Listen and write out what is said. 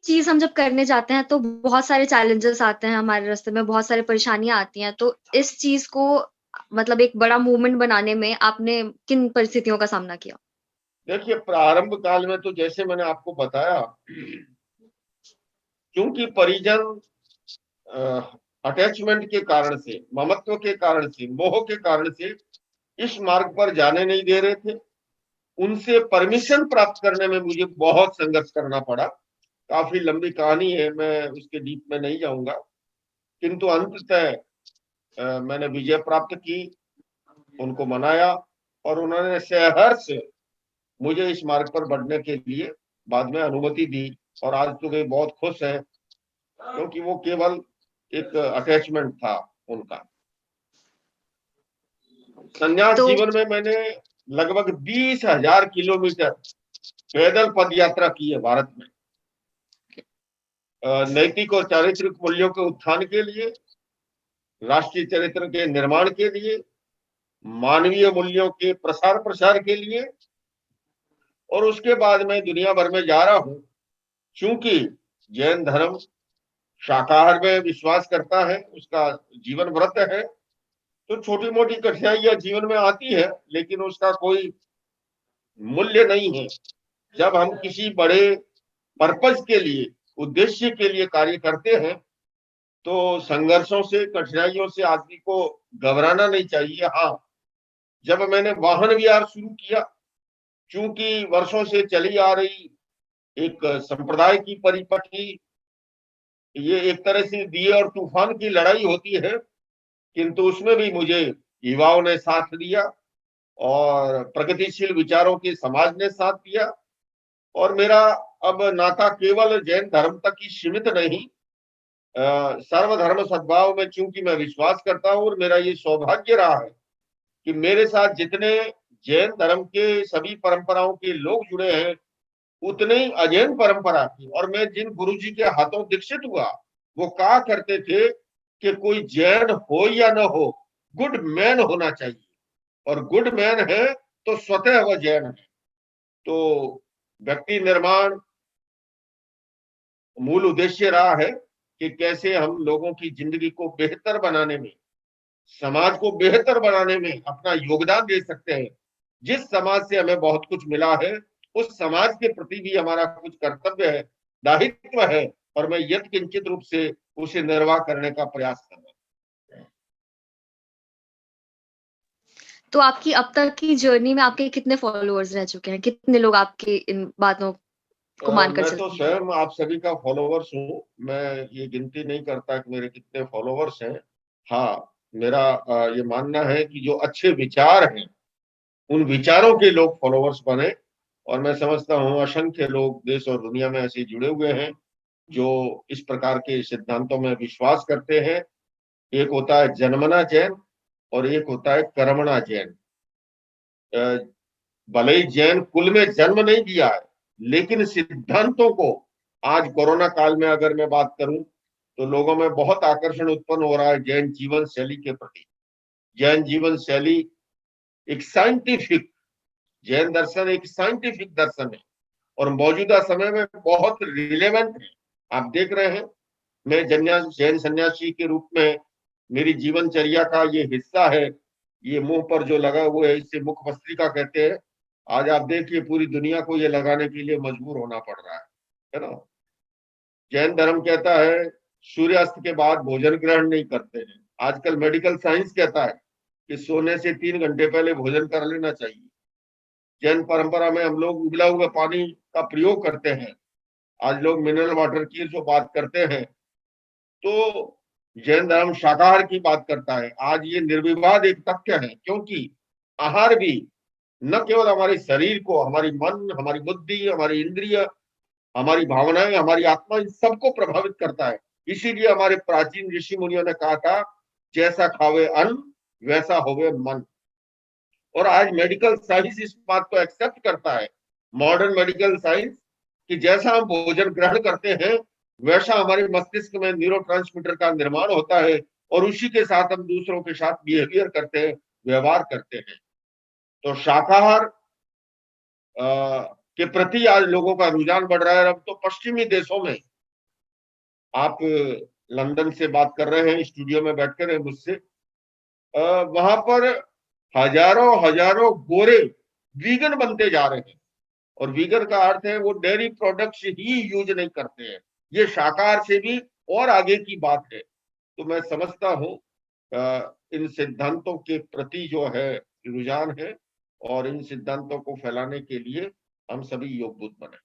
चीज़ हम जब करने जाते हैं तो बहुत सारे चैलेंजेस आते हैं हमारे रास्ते में, बहुत सारी परेशानियाँ आती हैं। तो इस चीज़ को मतलब एक बड़ा मूवमेंट बनाने में आपने किन परिस्थितियों का सामना किया? देखिए, प्रारंभ काल में तो जैसे मैंने आपको बताया, क्योंकि परिजन अटैचमेंट के कारण से, ममत्व के कारण से, मोह के कारण से इस मार्ग पर जाने नहीं दे रहे थे। उनसे परमिशन प्राप्त करने में मुझे बहुत संघर्ष करना पड़ा। काफी लंबी कहानी है, मैं उसके डीप में नहीं जाऊंगा, किंतु अंततः मैंने विजय प्राप्त की, उनको मनाया और उन्होंने सहर्ष मुझे इस मार्ग पर बढ़ने के लिए बाद में अनुमति दी। और आज तो वे बहुत खुश हैं, क्योंकि वो केवल एक अटैचमेंट था उनका। संन्यास तो जीवन में मैंने लगभग 20,000 किलोमीटर पैदल पद यात्रा की है भारत में, नैतिक और चारित्रिक मूल्यों के उत्थान के लिए, राष्ट्रीय चरित्र के निर्माण के लिए, मानवीय मूल्यों के प्रसार प्रसार के लिए। और उसके बाद मैं दुनिया भर में जा रहा हूं। चूंकि जैन धर्म शाकाहार में विश्वास करता है, उसका जीवन व्रत है, तो छोटी मोटी कठिनाइयां जीवन में आती है, लेकिन उसका कोई मूल्य नहीं है। जब हम किसी बड़े पर्पज के लिए, उद्देश्य के लिए कार्य करते हैं, तो संघर्षों से, कठिनाइयों से आदमी को घबराना नहीं चाहिए। हाँ, जब मैंने वाहन विहार शुरू किया, चूंकि वर्षों से चली आ रही एक संप्रदाय की परिपाटी, ये एक तरह से दिए और तूफान की लड़ाई होती है, किंतु उसमें भी मुझे युवाओं ने साथ दिया और प्रगतिशील विचारों के समाज ने साथ दिया। और मेरा अब नाता केवल जैन धर्म तक ही सीमित नहीं, सर्वधर्म सद्भाव में चूंकि मैं विश्वास करता हूँ, और मेरा ये सौभाग्य रहा है कि मेरे साथ जितने जैन धर्म के सभी परंपराओं के लोग जुड़े हैं, उतने ही अजैन परंपरा की। और मैं जिन गुरुजी के हाथों दीक्षित हुआ, वो कहा करते थे कि कोई जैन हो या न हो, गुड मैन होना चाहिए, और गुड मैन है तो स्वतः वह जैन है। तो व्यक्ति निर्माण मूल उद्देश्य रहा है कि कैसे हम लोगों की जिंदगी को बेहतर बनाने में, समाज को बेहतर बनाने में अपना योगदान दे सकते हैं। जिस समाज से हमें बहुत कुछ मिला है, उस समाज के प्रति भी हमारा कुछ कर्तव्य है, दायित्व है, और मैं यत्किंचित रूप से उसे निर्वाह करने का प्रयास कर रहा तो आपकी अब तक की जर्नी में आपके कितने फॉलोअर्स रह चुके हैं? कितने लोग आपकी इन बातों को हूँ। मानकर मैं तो चलते हैं? स्वयं आप सभी का फॉलोवर्स हूँ। मैं ये गिनती नहीं करता कि मेरे कितने फॉलोवर्स हैं। हाँ, मेरा ये मानना है कि जो अच्छे विचार हैं, उन विचारों के लोग फॉलोवर्स बने। और मैं समझता हूँ असंख्य लोग देश और दुनिया में ऐसे जुड़े हुए हैं जो इस प्रकार के सिद्धांतों में विश्वास करते हैं। एक होता है जन्मना जैन, और एक होता है कर्मणा जैन। भले ही जैन कुल में जन्म नहीं दिया है, लेकिन सिद्धांतों को, आज कोरोना काल में अगर मैं बात करूं, तो लोगों में बहुत आकर्षण उत्पन्न हो रहा है जैन जीवन शैली के प्रति। जैन जीवन शैली एक साइंटिफिक, जैन दर्शन एक साइंटिफिक दर्शन है, और मौजूदा समय में बहुत रिलेवेंट है। आप देख रहे हैं, मैं जैन सन्यासी के रूप में, मेरी जीवनचर्या का ये हिस्सा है। ये मुंह पर जो लगा हुआ है, इसे मुख भस्त्रिका कहते हैं। आज आप देखिए, पूरी दुनिया को ये लगाने के लिए मजबूर होना पड़ रहा है ना। जैन धर्म कहता है सूर्यास्त के बाद भोजन ग्रहण नहीं करते हैं। आजकल मेडिकल साइंस कहता है कि सोने से 3 घंटे पहले भोजन कर लेना चाहिए। जैन परंपरा में हम लोग उबला हुआ पानी का प्रयोग करते हैं। आज लोग मिनरल वाटर की जो बात करते हैं, तो जैन धर्म शाकाहार की बात करता है। आज ये निर्विवाद एक तथ्य है, क्योंकि आहार भी न केवल हमारे शरीर को, हमारी मन, हमारी बुद्धि, हमारी इंद्रिय, हमारी भावनाएं, हमारी आत्मा, इन सबको प्रभावित करता है। इसीलिए हमारे प्राचीन ऋषि मुनियों ने कहा था, जैसा खावे अन्न वैसा होवे मन। और आज मेडिकल साइंस इस बात को एक्सेप्ट करता है, मॉडर्न मेडिकल साइंस, कि जैसा हम भोजन ग्रहण करते हैं, वैसा हमारे मस्तिष्क में न्यूरोट्रांसमीटर का निर्माण होता है, और उसी के साथ हम दूसरों के साथ बिहेवियर करते हैं, व्यवहार करते हैं। तो शाकाहार के प्रति आज लोगों का रुझान बढ़ रहा है। अब तो पश्चिमी देशों में आप लंदन से बात कर रहे हैं, स्टूडियो में बैठकर मुझसे, वहां पर हजारों हजारों गोरे वीगन बनते जा रहे हैं। और वीगन का अर्थ है वो डेयरी प्रोडक्ट्स ही यूज नहीं करते हैं, ये शाकाहार से भी और आगे की बात है। तो मैं समझता हूँ इन सिद्धांतों के प्रति जो है रुझान है, और इन सिद्धांतों को फैलाने के लिए हम सभी योगबुद्ध बने।